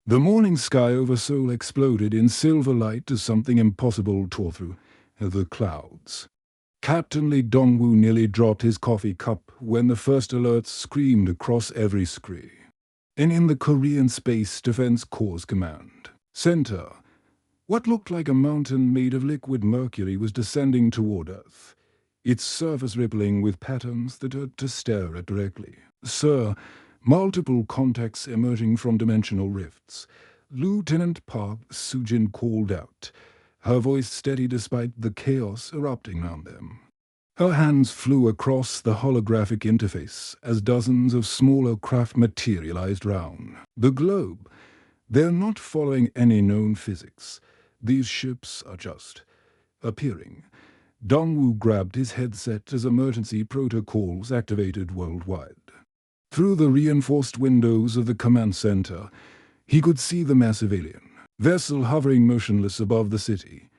The morning sky over Seoul exploded in silver light as something impossible tore through the clouds. Captain Lee Dongwoo nearly dropped his coffee cup when the first alerts screamed across every screen. And in the Korean Space Defense Corps Command Center, what looked like a mountain made of liquid mercury was descending toward Earth, its surface rippling with patterns that hurt to stare at directly. "Sir, multiple contacts emerging from dimensional rifts," Lieutenant Park Sujin called out, her voice steady despite the chaos erupting around them. Her hands flew across the holographic interface as dozens of smaller craft materialized round the globe. They're not following any known physics. These ships are just appearing. Dongwoo grabbed his headset as emergency protocols activated worldwide. Through the reinforced windows of the command center, he could see the massive alien vessel hovering motionless above the city,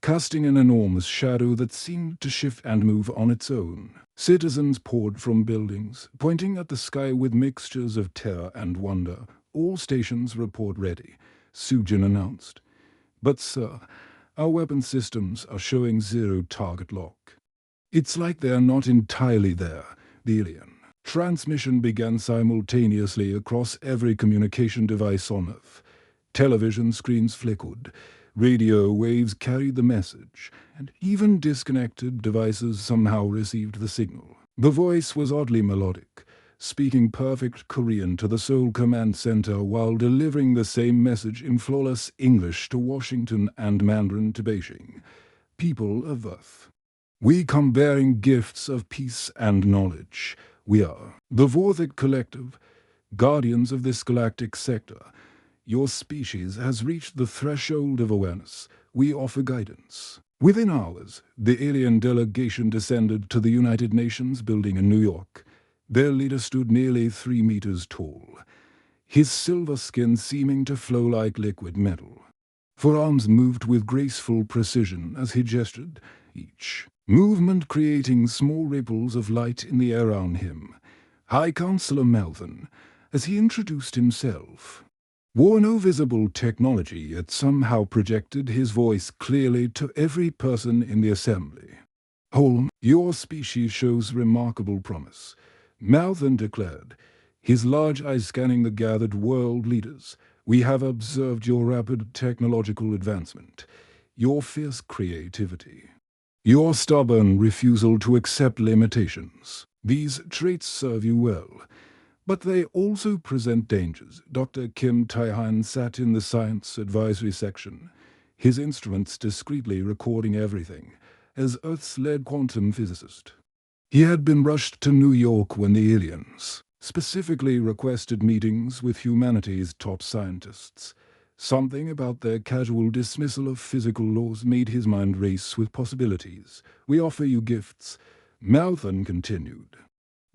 casting an enormous shadow that seemed to shift and move on its own. Citizens poured from buildings, pointing at the sky with mixtures of terror and wonder. "All stations report ready," Sujin announced. "But sir, our weapon systems are showing zero target lock." "It's like they're not entirely there," the alien. Transmission began simultaneously across every communication device on Earth. Television screens flickered, radio waves carried the message, and even disconnected devices somehow received the signal. The voice was oddly melodic, speaking perfect Korean to the Seoul Command Center while delivering the same message in flawless English to Washington and Mandarin to Beijing. "People of Earth, we come bearing gifts of peace and knowledge. We are the Vorthic Collective, guardians of this galactic sector. Your species has reached the threshold of awareness. We offer guidance." Within hours, the alien delegation descended to the United Nations building in New York. Their leader stood nearly 3 meters tall, his silver skin seeming to flow like liquid metal. Forearms moved with graceful precision as he gestured, each movement creating small ripples of light in the air around him. High Counselor Melvin, as he introduced himself, wore no visible technology, yet somehow projected his voice clearly to every person in the assembly. "Holm, your species shows remarkable promise," Melvin declared, his large eyes scanning the gathered world leaders. "We have observed your rapid technological advancement, your fierce creativity, your stubborn refusal to accept limitations. These traits serve you well, but they also present dangers." Dr. Kim Tae-han sat in the science advisory section, his instruments discreetly recording everything, as Earth's lead quantum physicist. He had been rushed to New York when the aliens specifically requested meetings with humanity's top scientists. Something about their casual dismissal of physical laws made his mind race with possibilities. "We offer you gifts," Malthon continued,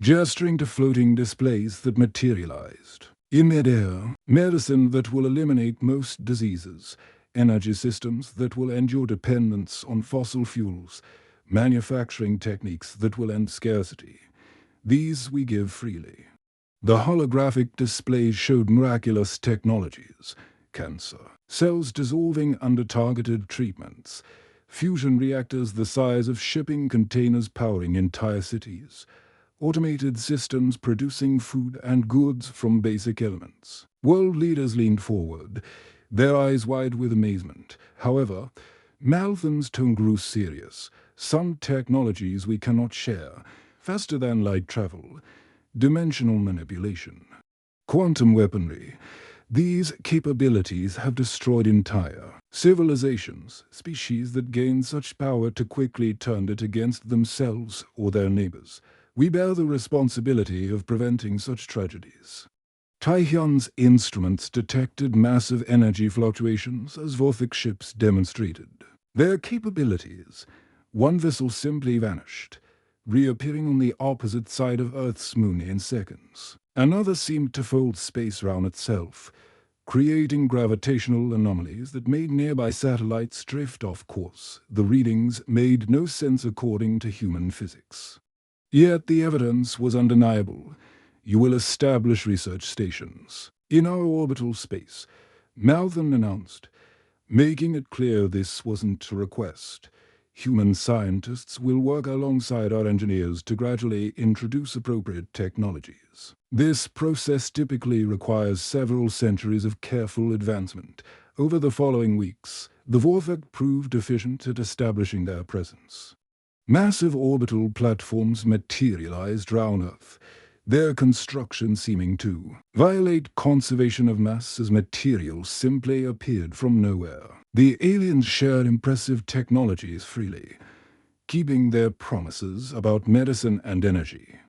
gesturing to floating displays that materialized in midair. "Medicine that will eliminate most diseases, energy systems that will end your dependence on fossil fuels, manufacturing techniques that will end scarcity. These we give freely." The holographic displays showed miraculous technologies: cancer cells dissolving under targeted treatments, fusion reactors the size of shipping containers powering entire cities, automated systems producing food and goods from basic elements. World leaders leaned forward, their eyes wide with amazement. However, Malthon's tone grew serious. "Some technologies we cannot share: faster than light travel, dimensional manipulation, quantum weaponry. These capabilities have destroyed entire civilizations. Species that gain such power too quickly turned it against themselves or their neighbors. We bear the responsibility of preventing such tragedies." Taehyun's instruments detected massive energy fluctuations as Vorthic ships demonstrated their capabilities. One vessel simply vanished, reappearing on the opposite side of Earth's moon in seconds. Another seemed to fold space around itself, creating gravitational anomalies that made nearby satellites drift off course. The readings made no sense according to human physics. Yet the evidence was undeniable. "You will establish research stations in our orbital space," Maltham announced, making it clear this wasn't a request. Human scientists will work alongside our engineers to gradually introduce appropriate technologies. This process typically requires several centuries of careful advancement. Over the following weeks, the Vorthok proved efficient at establishing their presence. Massive orbital platforms materialized round Earth, their construction seeming to violate conservation of mass as materials simply appeared from nowhere. The aliens shared impressive technologies freely, keeping their promises about medicine and energy.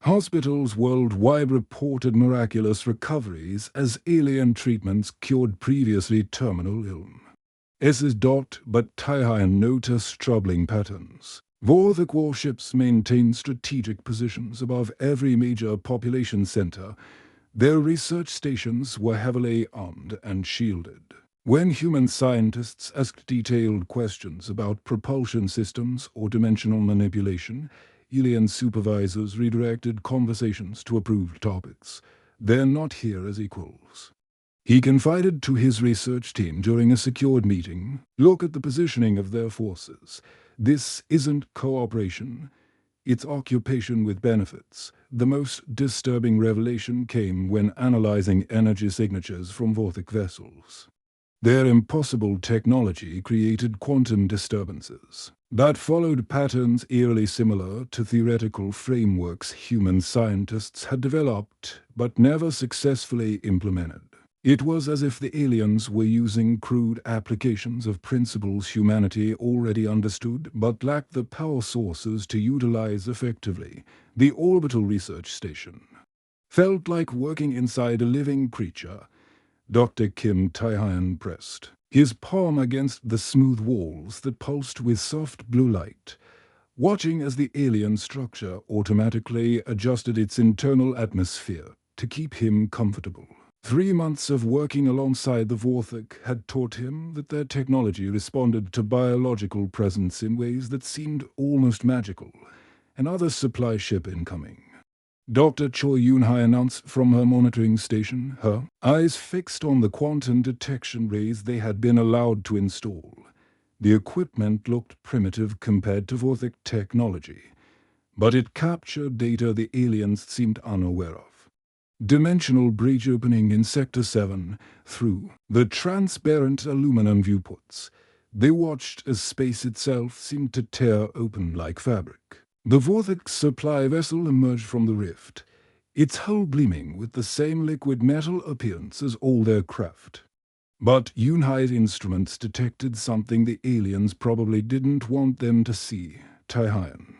Hospitals worldwide reported miraculous recoveries as alien treatments cured previously terminal illnesses. But Taihan noticed troubling patterns. Vorthok warships maintained strategic positions above every major population center. Their research stations were heavily armed and shielded. When human scientists asked detailed questions about propulsion systems or dimensional manipulation, alien supervisors redirected conversations to approved topics. They're not here as equals. He confided to his research team during a secured meeting, look at the positioning of their forces. This isn't cooperation, it's occupation with benefits. The most disturbing revelation came when analyzing energy signatures from Vorthok vessels. Their impossible technology created quantum disturbances that followed patterns eerily similar to theoretical frameworks human scientists had developed but never successfully implemented. It was as if the aliens were using crude applications of principles humanity already understood but lacked the power sources to utilize effectively. The orbital research station felt like working inside a living creature. Dr. Kim Taihan pressed his palm against the smooth walls that pulsed with soft blue light, watching as the alien structure automatically adjusted its internal atmosphere to keep him comfortable. 3 months of working alongside the Vorthok had taught him that their technology responded to biological presence in ways that seemed almost magical. Another supply ship incoming. Dr. Choi Yunhai announced from her monitoring station, her eyes fixed on the quantum detection rays they had been allowed to install. The equipment looked primitive compared to Vorthok technology, but it captured data the aliens seemed unaware of. Dimensional breach opening in Sector 7 through the transparent aluminum viewports. They watched as space itself seemed to tear open like fabric. The Vorthok supply vessel emerged from the rift, its hull gleaming with the same liquid metal appearance as all their craft. But Yunhai's instruments detected something the aliens probably didn't want them to see. Taihan.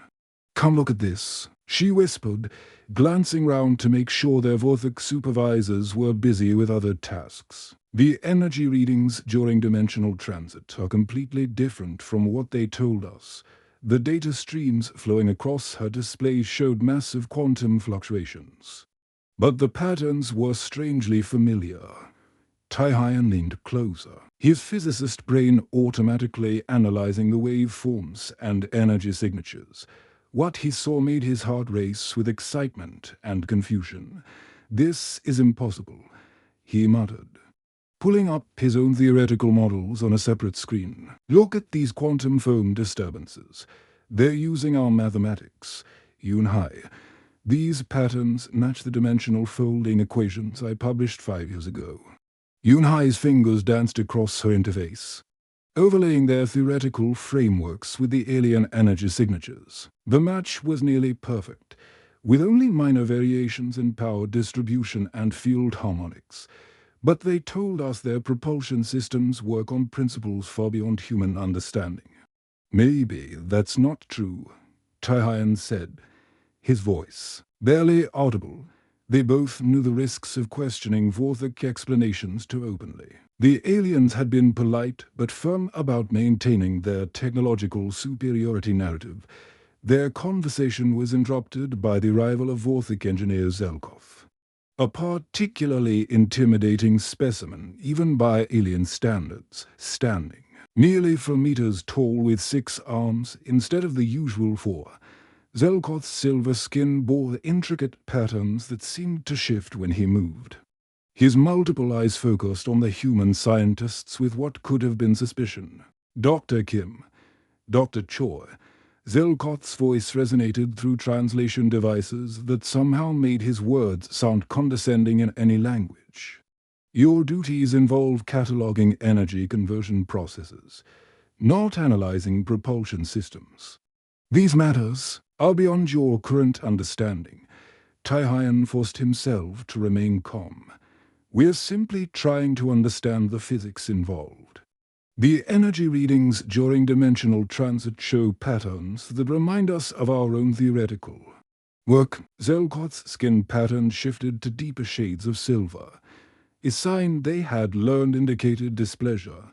"Come look at this," she whispered, glancing round to make sure their Vorthok supervisors were busy with other tasks. The energy readings during dimensional transit are completely different from what they told us. The data streams flowing across her display showed massive quantum fluctuations. But the patterns were strangely familiar. Taihan leaned closer, his physicist brain automatically analyzing the waveforms and energy signatures. What he saw made his heart race with excitement and confusion. "This is impossible," he muttered, pulling up his own theoretical models on a separate screen. "Look at these quantum foam disturbances. They're using our mathematics. Yunhai. These patterns match the dimensional folding equations I published 5 years ago." Yunhai's fingers danced across her interface, overlaying their theoretical frameworks with the alien energy signatures. The match was nearly perfect, with only minor variations in power distribution and field harmonics. But they told us their propulsion systems work on principles far beyond human understanding. "Maybe that's not true," Taihan said, his voice barely audible. They both knew the risks of questioning Vorthok explanations too openly. The aliens had been polite but firm about maintaining their technological superiority narrative. Their conversation was interrupted by the arrival of Vorthok engineer Zelkov. A particularly intimidating specimen, even by alien standards, standing nearly 4 meters tall with 6 arms instead of the usual 4. Zelkov's silver skin bore intricate patterns that seemed to shift when he moved. His multiple eyes focused on the human scientists with what could have been suspicion. Dr. Kim, Dr. Choi. Zelkoth's voice resonated through translation devices that somehow made his words sound condescending in any language. Your duties involve cataloging energy conversion processes, not analyzing propulsion systems. These matters are beyond your current understanding. Taihan forced himself to remain calm. We're simply trying to understand the physics involved. The energy readings during dimensional transit show patterns that remind us of our own theoretical work. Zelkoth's skin pattern shifted to deeper shades of silver, a sign they had learned indicated displeasure.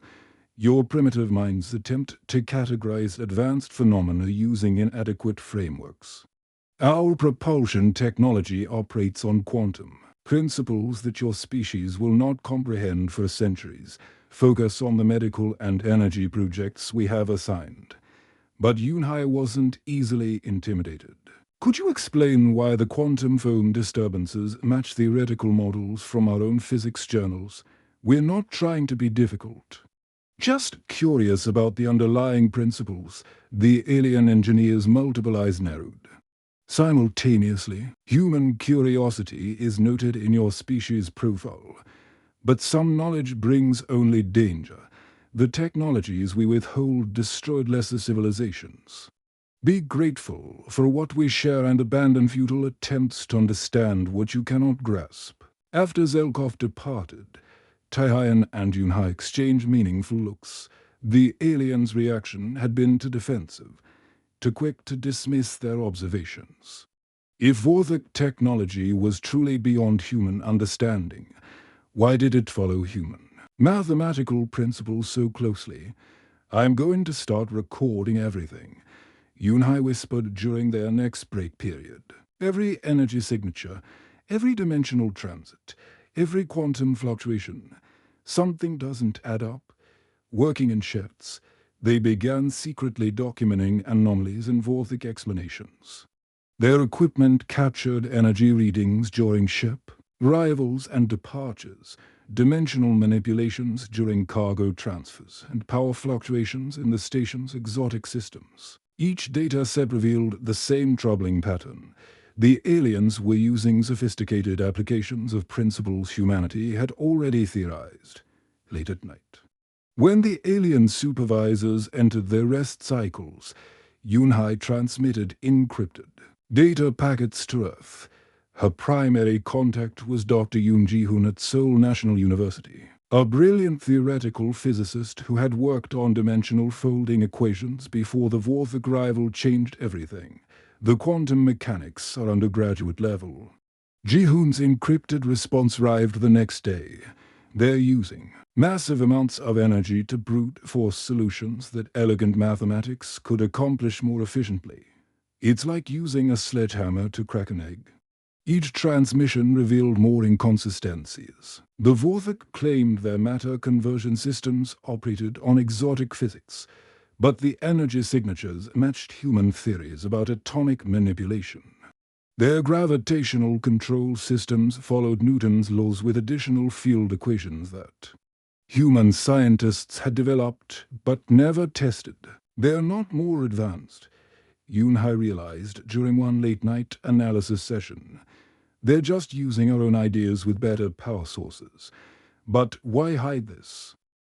Your primitive mind's attempt to categorize advanced phenomena using inadequate frameworks. Our propulsion technology operates on quantum principles that your species will not comprehend for centuries. Focus on the medical and energy projects we have assigned. But Yunhai wasn't easily intimidated. Could you explain why the quantum foam disturbances match theoretical models from our own physics journals? We're not trying to be difficult. Just curious about the underlying principles. The alien engineer's multiple eyes narrowed. Simultaneously, human curiosity is noted in your species profile. But some knowledge brings only danger. The technologies we withhold destroyed lesser civilizations. Be grateful for what we share and abandon futile attempts to understand what you cannot grasp. After Zelkoth departed, Taihan and Yunhai exchanged meaningful looks. The aliens' reaction had been too defensive, too quick to dismiss their observations. If Vorthok technology was truly beyond human understanding, why did it follow human mathematical principles so closely? I'm going to start recording everything, Yunhai whispered during their next break period. Every energy signature, every dimensional transit, every quantum fluctuation. Something doesn't add up. Working in shifts, they began secretly documenting anomalies and Vorthok explanations. Their equipment captured energy readings during ship, arrivals and departures, dimensional manipulations during cargo transfers, and power fluctuations in the station's exotic systems. Each data set revealed the same troubling pattern. The aliens were using sophisticated applications of principles humanity had already theorized. Late at night, when the alien supervisors entered their rest cycles, Yunhai transmitted encrypted data packets to Earth. Her primary contact was Dr. Yoon Ji-hoon at Seoul National University, a brilliant theoretical physicist who had worked on dimensional folding equations before the Vorthok arrival changed everything. The quantum mechanics are undergraduate level. Ji-hoon's encrypted response arrived the next day. They're using massive amounts of energy to brute force solutions that elegant mathematics could accomplish more efficiently. It's like using a sledgehammer to crack an egg. Each transmission revealed more inconsistencies. The Vorthok claimed their matter conversion systems operated on exotic physics, but the energy signatures matched human theories about atomic manipulation. Their gravitational control systems followed Newton's laws with additional field equations that human scientists had developed but never tested. They're not more advanced, Yunhai realized during one late-night analysis session. They're just using our own ideas with better power sources. But why hide this?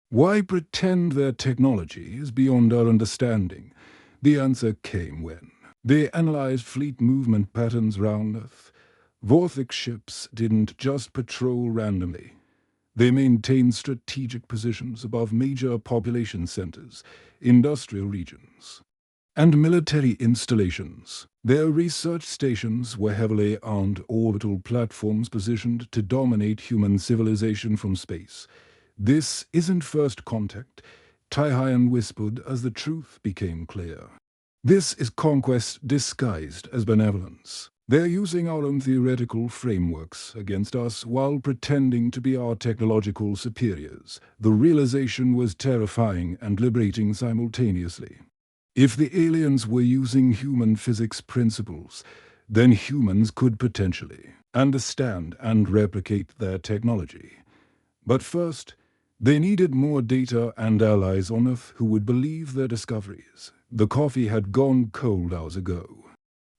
Why pretend their technology is beyond our understanding? The answer came when they analyzed fleet movement patterns around Earth. Vorthok ships didn't just patrol randomly. They maintained strategic positions above major population centers, industrial regions, and military installations. Their research stations were heavily armed orbital platforms positioned to dominate human civilization from space. This isn't first contact, Taihan whispered as the truth became clear. This is conquest disguised as benevolence. They're using our own theoretical frameworks against us while pretending to be our technological superiors. The realization was terrifying and liberating simultaneously. If the aliens were using human physics principles, then humans could potentially understand and replicate their technology. But first, they needed more data and allies on Earth who would believe their discoveries. The coffee had gone cold hours ago.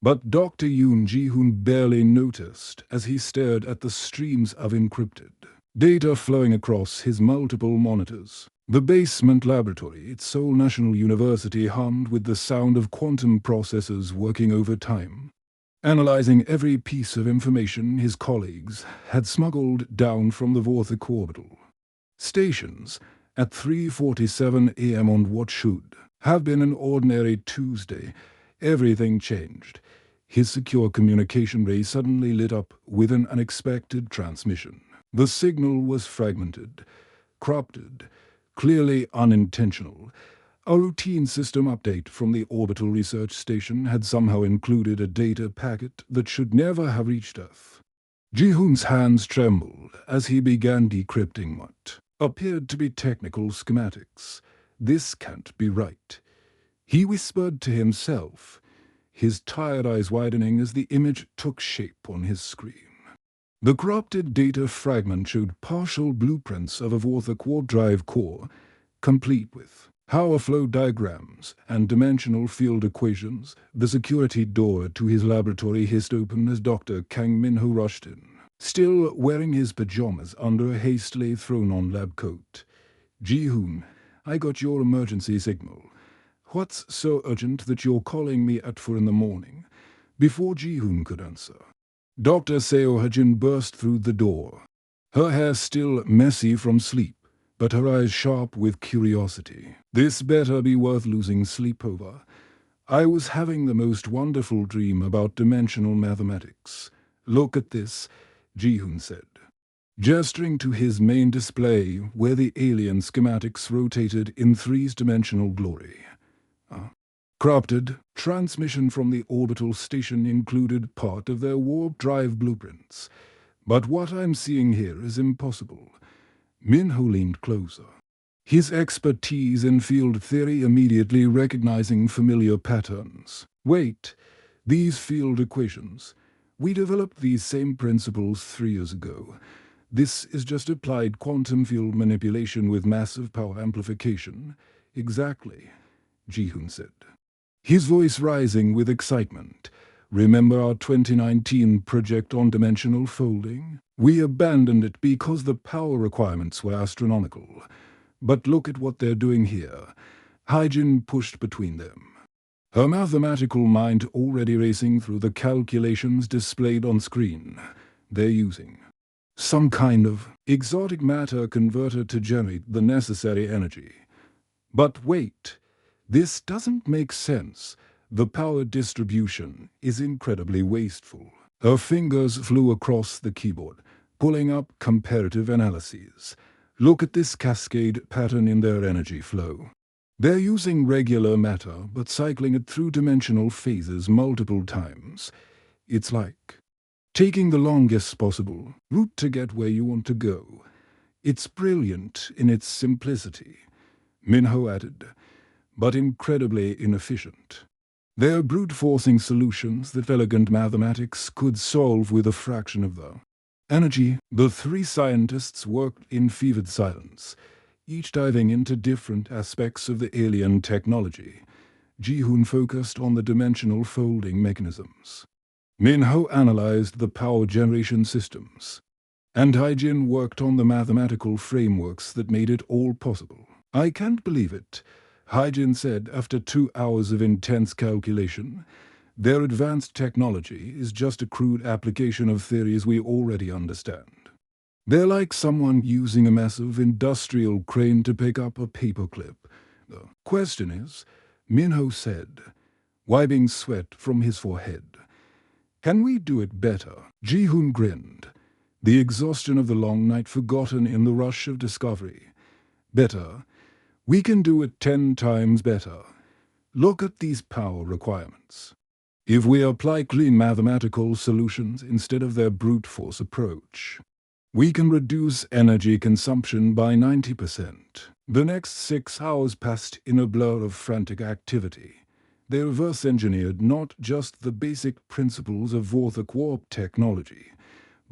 But Dr. Yoon Ji-hoon barely noticed as he stared at the streams of encrypted data flowing across his multiple monitors. The basement laboratory at Seoul National University hummed with the sound of quantum processors working overtime, analyzing every piece of information his colleagues had smuggled down from the Vorthok orbital stations at 3:47 a.m. on what should have been an ordinary Tuesday. Everything changed. His secure communication ray suddenly lit up with an unexpected transmission. The signal was fragmented, corrupted, clearly unintentional. A routine system update from the orbital research station had somehow included a data packet that should never have reached Earth. Ji-hoon's hands trembled as he began decrypting what appeared to be technical schematics. This can't be right, he whispered to himself, his tired eyes widening as the image took shape on his screen. The corrupted data fragment showed partial blueprints of a Vorthok warp drive core, complete with power flow diagrams and dimensional field equations. The security door to his laboratory hissed open as Dr. Kang Min-ho rushed in, still wearing his pajamas under a hastily thrown-on lab coat. "Ji-hoon, I got your emergency signal. What's so urgent that you're calling me at 4 in the morning?" Before Ji-hoon could answer, Dr. Seo Ha-jin burst through the door, her hair still messy from sleep, but her eyes sharp with curiosity. "This better be worth losing sleep over. I was having the most wonderful dream about dimensional mathematics. Look at this," Ji-hoon said, gesturing to his main display where the alien schematics rotated in three-dimensional glory. Corrupted transmission from the orbital station included part of their warp drive blueprints. But what I'm seeing here is impossible. Min-ho leaned closer, his expertise in field theory immediately recognizing familiar patterns. "Wait, these field equations. We developed these same principles 3 years ago. This is just applied quantum field manipulation with massive power amplification." "Exactly," Ji-hoon said, his voice rising with excitement. "Remember our 2019 project on dimensional folding? We abandoned it because the power requirements were astronomical. But look at what they're doing here." Ha-jin pushed between them, her mathematical mind already racing through the calculations displayed on screen. "They're using some kind of exotic matter converter to generate the necessary energy. But wait, this doesn't make sense. The power distribution is incredibly wasteful." Her fingers flew across the keyboard, pulling up comparative analyses. "Look at this cascade pattern in their energy flow. They're using regular matter but cycling it through dimensional phases multiple times. It's like taking the longest possible route to get where you want to go. It's brilliant in its simplicity," Min-ho added, "but incredibly inefficient. They're brute-forcing solutions that elegant mathematics could solve with a fraction of the energy." The three scientists worked in fevered silence, each diving into different aspects of the alien technology. Ji-hoon focused on the dimensional folding mechanisms. Min-ho analyzed the power generation systems, and Ha-jin worked on the mathematical frameworks that made it all possible. "I can't believe it," Ha-jin said after 2 hours of intense calculation. "Their advanced technology is just a crude application of theories we already understand. They're like someone using a massive industrial crane to pick up a paperclip." "The question is," Min-ho said, wiping sweat from his forehead, "can we do it better?" Ji-hoon grinned, the exhaustion of the long night forgotten in the rush of discovery. "Better? We can do it 10 times better. Look at these power requirements. If we apply clean mathematical solutions instead of their brute force approach, we can reduce energy consumption by 90%. The next 6 hours passed in a blur of frantic activity. They reverse-engineered not just the basic principles of Vorthok warp technology,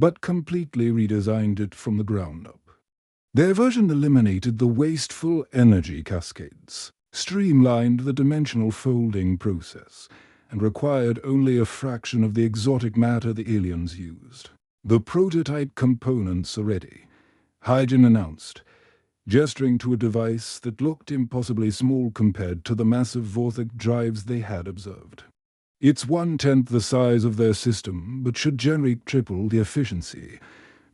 but completely redesigned it from the ground up. Their version eliminated the wasteful energy cascades, streamlined the dimensional folding process, and required only a fraction of the exotic matter the aliens used. The prototype components are ready, Hygen announced, gesturing to a device that looked impossibly small compared to the massive Vorthok drives they had observed. It's 1/10 the size of their system, but should generate triple the efficiency.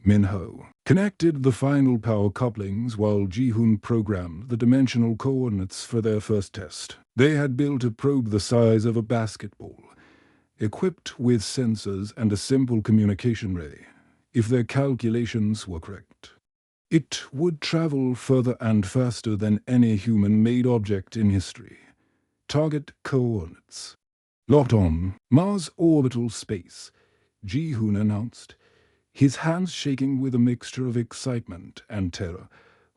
Minho connected the final power couplings while Ji-hoon programmed the dimensional coordinates for their first test. They had built a probe the size of a basketball, equipped with sensors and a simple communication relay. If their calculations were correct, it would travel further and faster than any human-made object in history. Target coordinates. Locked on Mars orbital space, Ji-hoon announced, his hands shaking with a mixture of excitement and terror,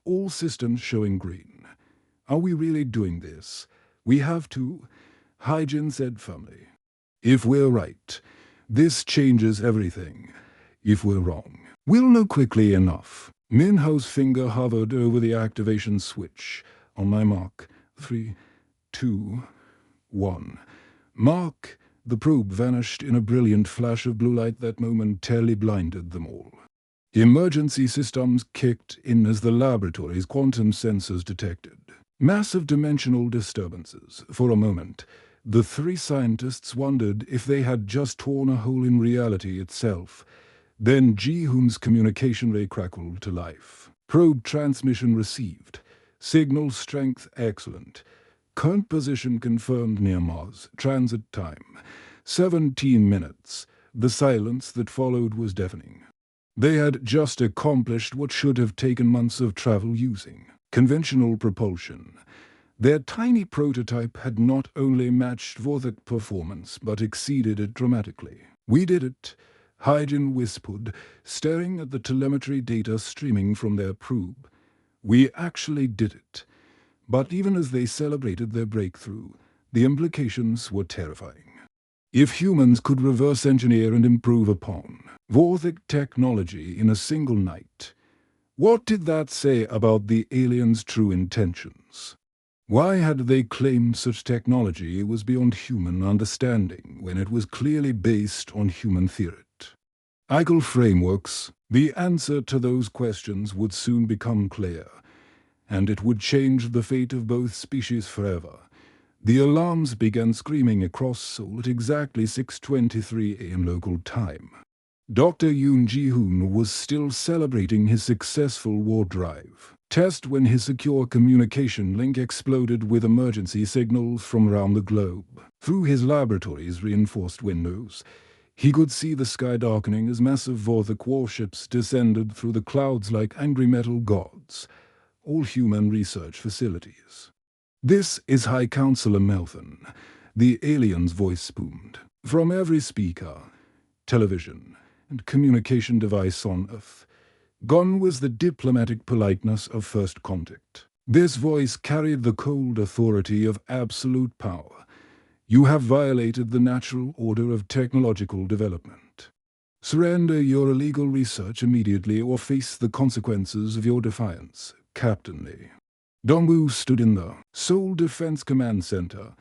all systems showing green. Are we really doing this? We have to, Hygen said firmly. If we're right, this changes everything. If we're wrong, we'll know quickly enough. Minho's finger hovered over the activation switch. On my mark, 3, 2, 1. Mark. The probe vanished in a brilliant flash of blue light that momentarily blinded them all. Emergency systems kicked in as the laboratory's quantum sensors detected massive dimensional disturbances. For a moment, the three scientists wondered if they had just torn a hole in reality itself. Then Ji-hoon's communication ray crackled to life. Probe transmission received. Signal strength excellent. Current position confirmed near Mars. Transit time 17 minutes. The silence that followed was deafening. They had just accomplished what should have taken months of travel using conventional propulsion. Their tiny prototype had not only matched Vorthok performance, but exceeded it dramatically. We did it, Hygen whispered, staring at the telemetry data streaming from their probe. We actually did it. But even as they celebrated their breakthrough, the implications were terrifying. If humans could reverse engineer and improve upon Vorthok technology in a single night, what did that say about the aliens' true intentions? Why had they claimed such technology was beyond human understanding when it was clearly based on human theory? Eichel frameworks. The answer to those questions would soon become clear, and it would change the fate of both species forever. The alarms began screaming across Seoul at exactly 6:23 a.m. local time. Dr. Yoon Ji-hoon was still celebrating his successful war drive test when his secure communication link exploded with emergency signals from around the globe. Through his laboratory's reinforced windows, he could see the sky darkening as massive Vorthok warships descended through the clouds like angry metal gods. All human research facilities. This is High Counselor Melvin, the alien's voice boomed. From every speaker, television, and communication device on Earth, gone was the diplomatic politeness of first contact. This voice carried the cold authority of absolute power. You have violated the natural order of technological development. Surrender your illegal research immediately or face the consequences of your defiance. Captain Lee. Dongwoo stood in the Seoul Defense Command Center,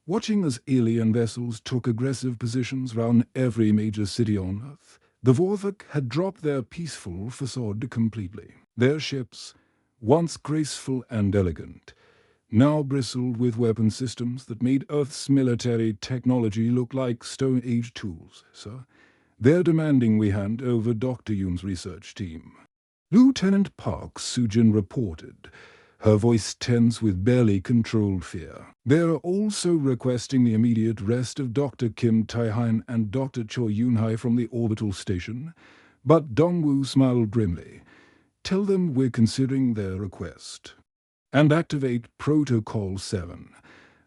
watching as alien vessels took aggressive positions around every major city on Earth. The Vorthok had dropped their peaceful facade completely. Their ships, once graceful and elegant, now bristled with weapon systems that made Earth's military technology look like Stone Age tools, sir. They're demanding we hand over Dr. Yoon's research team. Lieutenant Park Soo-jin reported, her voice tense with barely controlled fear. They're also requesting the immediate arrest of Dr. Kim Tae-han and Dr. Cho Yoon-hai from the orbital station, but Dongwoo smiled grimly. Tell them we're considering their request. And activate Protocol 7,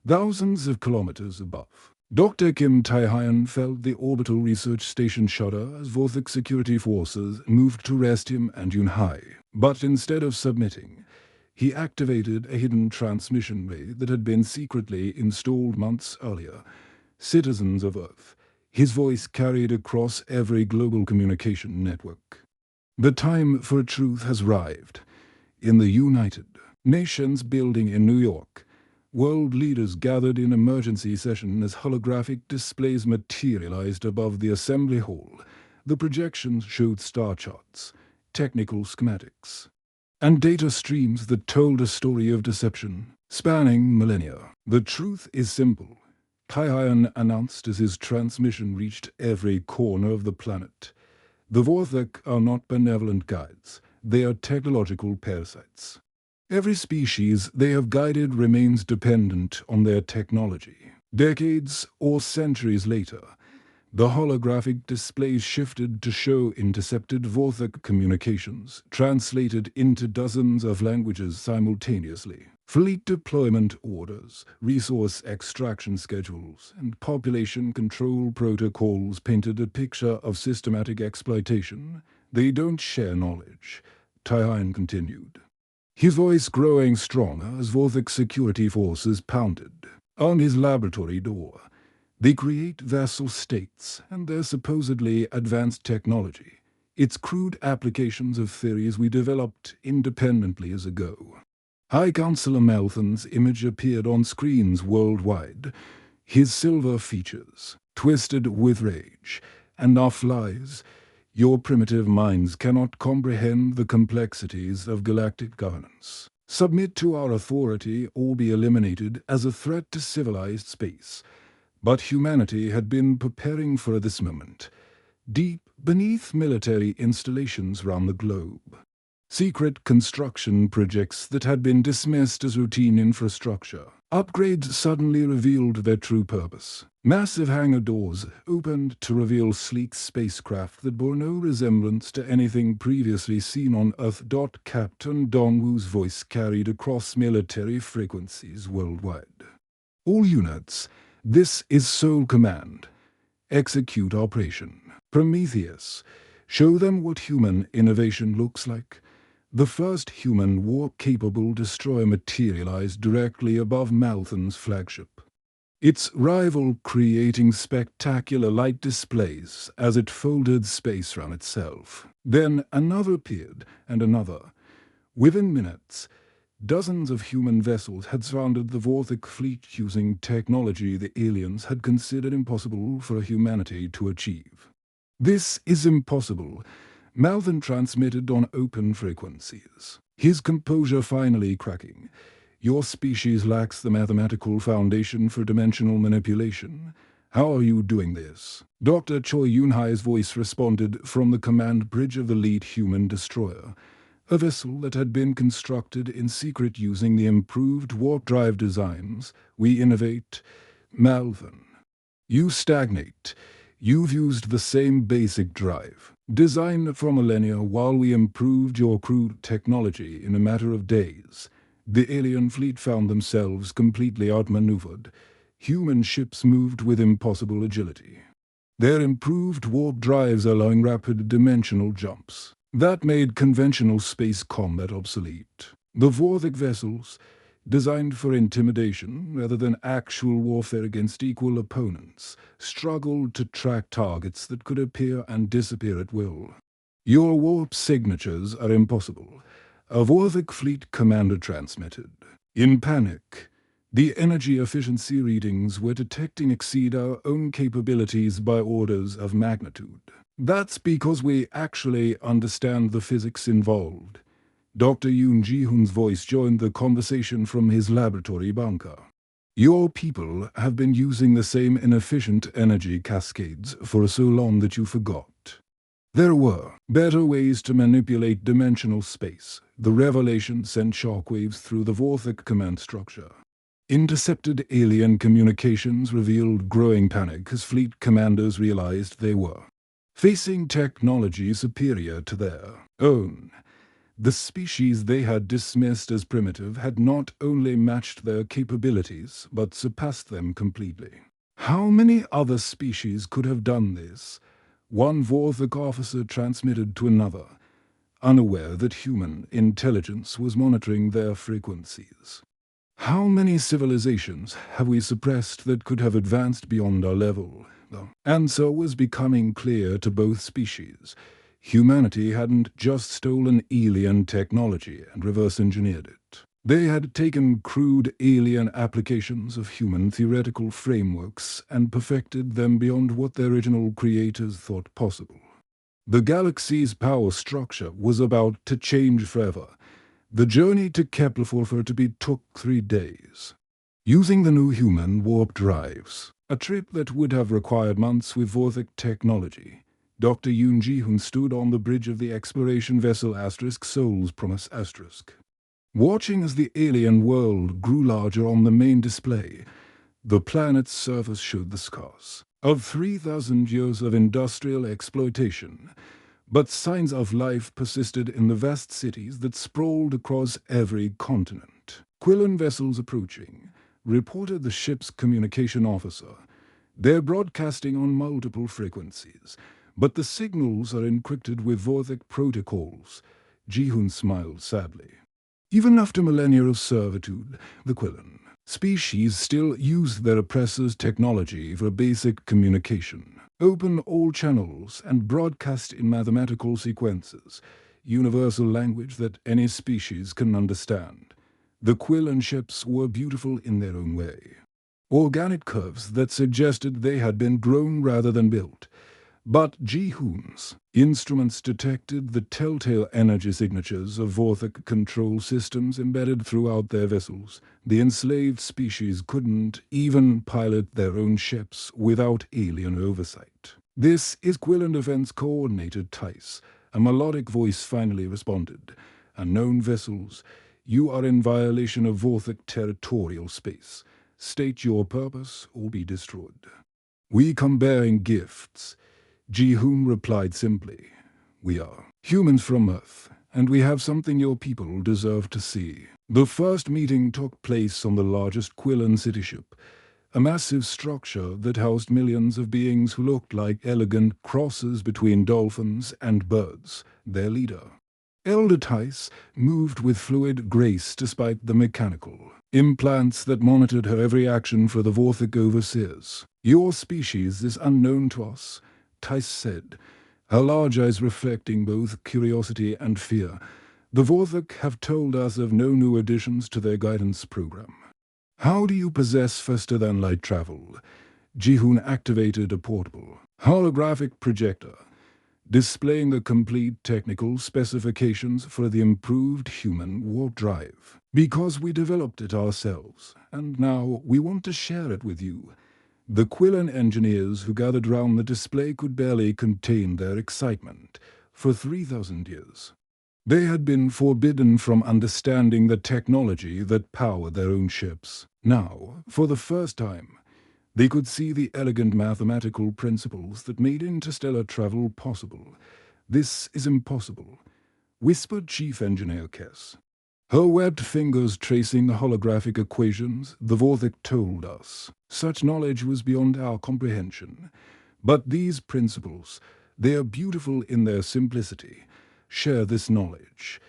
thousands of kilometers above. Dr. Kim Tae-han felt the orbital research station shudder as Vorthok security forces moved to arrest him and Yoon-hai. But instead of submitting, he activated a hidden transmission ray that had been secretly installed months earlier. Citizens of Earth, his voice carried across every global communication network. The time for truth has arrived. In the United Nations building in New York, world leaders gathered in emergency session as holographic displays materialized above the assembly hall. The projections showed star charts, technical schematics, and data streams that told a story of deception spanning millennia. The truth is simple, Kaihan announced as his transmission reached every corner of the planet. The Vorthek are not benevolent guides, they are technological parasites. Every species they have guided remains dependent on their technology. Decades or centuries later, the holographic displays shifted to show intercepted Vorthek communications, translated into dozens of languages simultaneously. Fleet deployment orders, resource extraction schedules, and population control protocols painted a picture of systematic exploitation. They don't share knowledge, Kaihan continued, his voice growing stronger as Vorthek security forces pounded on his laboratory door. They create vessel states and their supposedly advanced technology. It's crude applications of theories we developed independently years ago. High Counselor Malthon's image appeared on screens worldwide, his silver features twisted with rage. Enough lies. Your primitive minds cannot comprehend the complexities of galactic governance. Submit to our authority or be eliminated as a threat to civilized space. But humanity had been preparing for this moment, deep beneath military installations round the globe. Secret construction projects that had been dismissed as routine infrastructure. Upgrades suddenly revealed their true purpose. Massive hangar doors opened to reveal sleek spacecraft that bore no resemblance to anything previously seen on Earth. Captain Dongwu's voice carried across military frequencies worldwide. All units, this is sole command. Execute operation. Prometheus, show them what human innovation looks like. The first human warp-capable destroyer materialized directly above Malthon's flagship, its rival creating spectacular light displays as it folded space around itself. Then another appeared, and another. Within minutes, dozens of human vessels had surrounded the Vorthek fleet using technology the aliens had considered impossible for humanity to achieve. This is impossible. Malthon transmitted on open frequencies, his composure finally cracking. Your species lacks the mathematical foundation for dimensional manipulation. How are you doing this? Dr. Choi Yunhai's voice responded from the command bridge of the lead human destroyer, a vessel that had been constructed in secret using the improved warp drive designs we innovate. Malthon, you stagnate. You've used the same basic drive, designed for millennia, while we improved your crude technology in a matter of days. The alien fleet found themselves completely outmaneuvered. Human ships moved with impossible agility, their improved warp drives allowing rapid dimensional jumps. That made conventional space combat obsolete. The Vorthek vessels, designed for intimidation rather than actual warfare against equal opponents, struggled to track targets that could appear and disappear at will. Your warp signatures are impossible, a Vorthek fleet commander transmitted. In panic, the energy efficiency readings we're detecting exceed our own capabilities by orders of magnitude. That's because we actually understand the physics involved. Dr. Yoon Ji-hoon's voice joined the conversation from his laboratory bunker. Your people have been using the same inefficient energy cascades for so long that you forgot. There were better ways to manipulate dimensional space. The revelation sent shockwaves through the Vorthek command structure. Intercepted alien communications revealed growing panic as fleet commanders realized they were facing technology superior to their own. The species they had dismissed as primitive had not only matched their capabilities, but surpassed them completely. How many other species could have done this? One Vorthek officer transmitted to another, unaware that human intelligence was monitoring their frequencies. How many civilizations have we suppressed that could have advanced beyond our level? The answer was becoming clear to both species. Humanity hadn't just stolen alien technology and reverse-engineered it. They had taken crude alien applications of human theoretical frameworks and perfected them beyond what their original creators thought possible. The galaxy's power structure was about to change forever. The journey to Kepler-4 took 3 days. Using the new human warp drives, a trip that would have required months with Vorthik technology, Dr. Yoon Ji-hoon stood on the bridge of the exploration vessel Soul's Promise *. Watching as the alien world grew larger on the main display, the planet's surface showed the scars of 3,000 years of industrial exploitation, but signs of life persisted in the vast cities that sprawled across every continent. Quillen vessels approaching, reported the ship's communication officer. They're broadcasting on multiple frequencies, but the signals are encrypted with Vorthik protocols. Ji-hoon smiled sadly. Even after millennia of servitude, the Quillen species still used their oppressors' technology for basic communication. Open all channels and broadcast in mathematical sequences, universal language that any species can understand. The Quillen ships were beautiful in their own way. Organic curves that suggested they had been grown rather than built. But Ji-hoon's instruments detected the telltale energy signatures of Vorthik control systems embedded throughout their vessels. The enslaved species couldn't even pilot their own ships without alien oversight. "This is Quillen Defense Coordinator Tice," a melodic voice finally responded. "Unknown vessels, you are in violation of Vorthik territorial space. State your purpose or be destroyed." "We come bearing gifts," Ji-hoon replied simply. "We are humans from Earth, and we have something your people deserve to see." The first meeting took place on the largest Quillen city ship, a massive structure that housed millions of beings who looked like elegant crosses between dolphins and birds. Their leader, Elder Tice, moved with fluid grace despite the mechanical implants that monitored her every action for the Vorthik overseers. "Your species is unknown to us," Tice said, her large eyes reflecting both curiosity and fear. "The Vorthik have told us of no new additions to their guidance program." "How do you possess faster-than-light travel?" Ji-hoon activated a portable holographic projector, displaying the complete technical specifications for the improved human warp drive. "Because we developed it ourselves, and now we want to share it with you." The Quillen engineers who gathered round the display could barely contain their excitement. For 3,000 years, they had been forbidden from understanding the technology that powered their own ships. Now, for the first time, they could see the elegant mathematical principles that made interstellar travel possible. "This is impossible," whispered Chief Engineer Kess, her webbed fingers tracing the holographic equations. "The Vorthik told us. Such knowledge was beyond our comprehension. But these principles, they are beautiful in their simplicity. Share this knowledge,"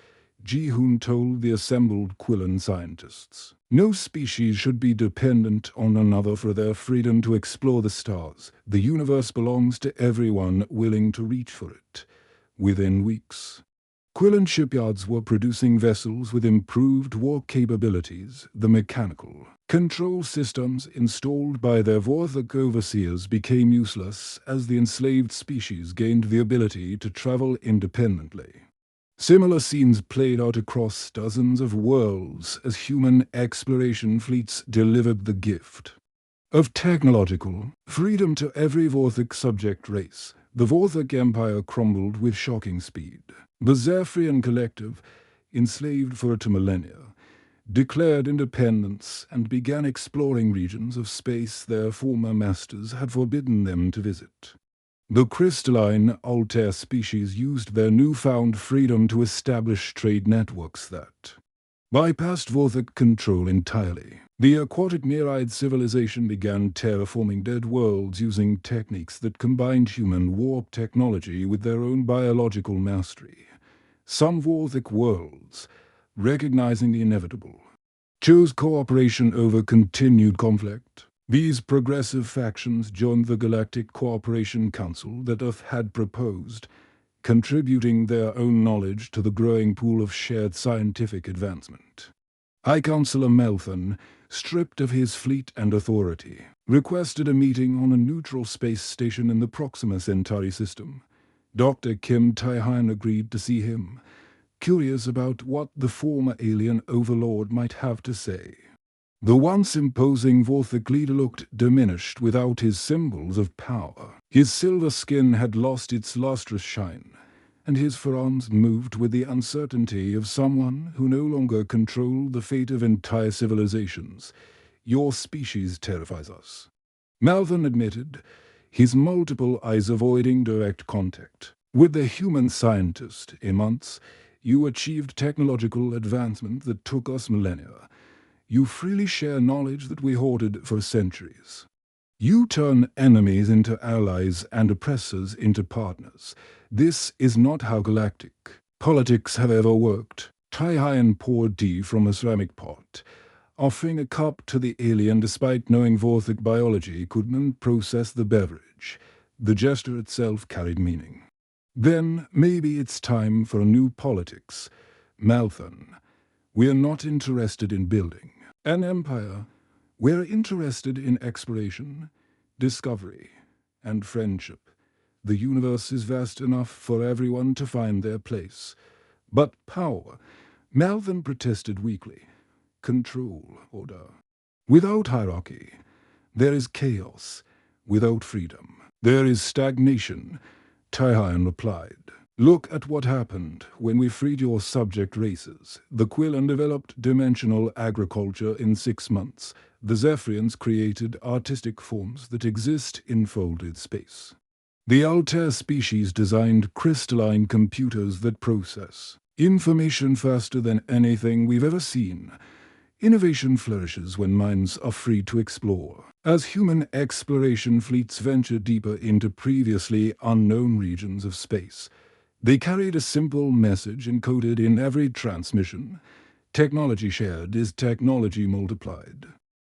Ji-hoon told the assembled Quillen scientists. "No species should be dependent on another for their freedom to explore the stars. The universe belongs to everyone willing to reach for it." Within weeks, Quillen shipyards were producing vessels with improved warp capabilities. The mechanical control systems installed by their Vorthik overseers became useless as the enslaved species gained the ability to travel independently. Similar scenes played out across dozens of worlds as human exploration fleets delivered the gift of technological freedom to every Vorthik subject race. The Vorthik Empire crumbled with shocking speed. The Zephyrian Collective, enslaved for 2 millennia, declared independence and began exploring regions of space their former masters had forbidden them to visit. The crystalline Altair species used their newfound freedom to establish trade networks that bypassed Vorthik control entirely. The aquatic Nereid civilization began terraforming dead worlds using techniques that combined human warp technology with their own biological mastery. Some Vorthik worlds, recognizing the inevitable, chose cooperation over continued conflict. These progressive factions joined the Galactic Cooperation Council that Earth had proposed, contributing their own knowledge to the growing pool of shared scientific advancement. High Counselor Melthon, stripped of his fleet and authority, requested a meeting on a neutral space station in the Proxima Centauri system. Dr. Kim Tai-Han agreed to see him, curious about what the former alien overlord might have to say. The once imposing Vorthik leader looked diminished without his symbols of power. His silver skin had lost its lustrous shine, and his forearms moved with the uncertainty of someone who no longer controlled the fate of entire civilizations. "Your species terrifies us," Malvern admitted, his multiple eyes avoiding direct contact. "With the human scientist, in months, you achieved technological advancement that took us millennia. You freely share knowledge that we hoarded for centuries. You turn enemies into allies and oppressors into partners. This is not how galactic politics have ever worked." Tai-Han poured tea from a ceramic pot, offering a cup to the alien despite knowing Vorthik biology couldn't process the beverage. The gesture itself carried meaning. "Then maybe it's time for a new politics, Malthon. We're not interested in building an empire. We're interested in exploration, discovery, and friendship. The universe is vast enough for everyone to find their place. But power," Malvern protested weakly. "Control, order. Without hierarchy, there is chaos. Without freedom, there is stagnation," Tai-Han replied. "Look at what happened when we freed your subject races. The Quillen developed dimensional agriculture in 6 months. The Zephyrians created artistic forms that exist in folded space. The Altair species designed crystalline computers that process information faster than anything we've ever seen. Innovation flourishes when minds are free to explore. As human exploration fleets venture deeper into previously unknown regions of space, they carried a simple message encoded in every transmission: technology shared is technology multiplied.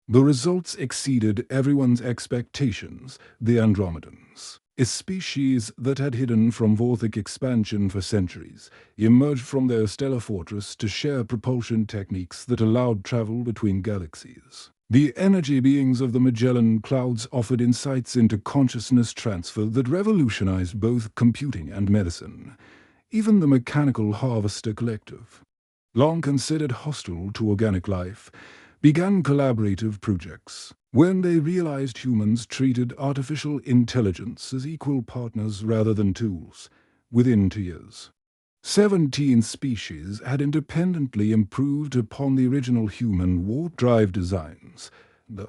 The results exceeded everyone's expectations. The Andromedans, a species that had hidden from Vorthik expansion for centuries, emerged from their stellar fortress to share propulsion techniques that allowed travel between galaxies. The energy beings of the Magellan Clouds offered insights into consciousness transfer that revolutionized both computing and medicine. Even the Mechanical Harvester Collective, long considered hostile to organic life, began collaborative projects. When they realized humans treated artificial intelligence as equal partners rather than tools, within 2 years, 17 species had independently improved upon the original human warp drive designs. The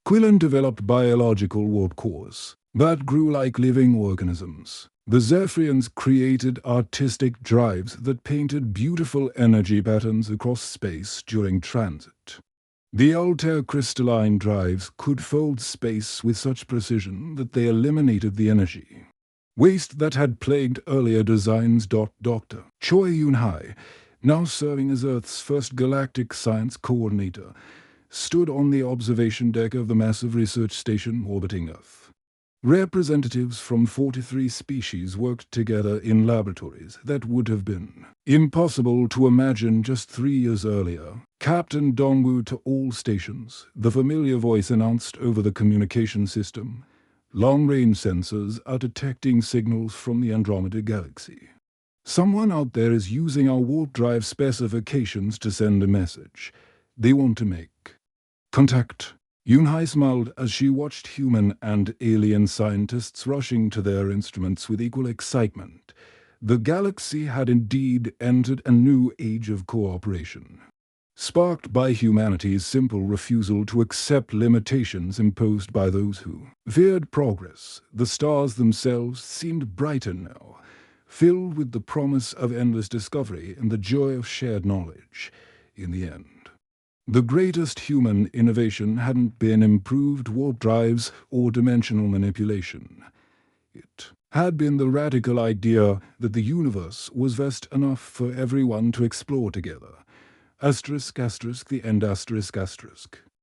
Quillen developed biological warp cores that grew like living organisms. The Zephyrians created artistic drives that painted beautiful energy patterns across space during transit. The Altair crystalline drives could fold space with such precision that they eliminated the energy waste that had plagued earlier designs. Dr. Choi Yun-hai, now serving as Earth's first galactic science coordinator, stood on the observation deck of the massive research station orbiting Earth. Representatives from 43 species worked together in laboratories that would have been impossible to imagine just 3 years earlier. "Captain Dongwu to all stations," the familiar voice announced over the communication system. "Long-range sensors are detecting signals from the Andromeda Galaxy. Someone out there is using our warp drive specifications to send a message. They want to make contact." Yun-hai smiled as she watched human and alien scientists rushing to their instruments with equal excitement. The galaxy had indeed entered a new age of cooperation, sparked by humanity's simple refusal to accept limitations imposed by those who feared progress. The stars themselves seemed brighter now, filled with the promise of endless discovery and the joy of shared knowledge. In the end, the greatest human innovation hadn't been improved warp drives or dimensional manipulation. It had been the radical idea that the universe was vast enough for everyone to explore together. ***, the end ***.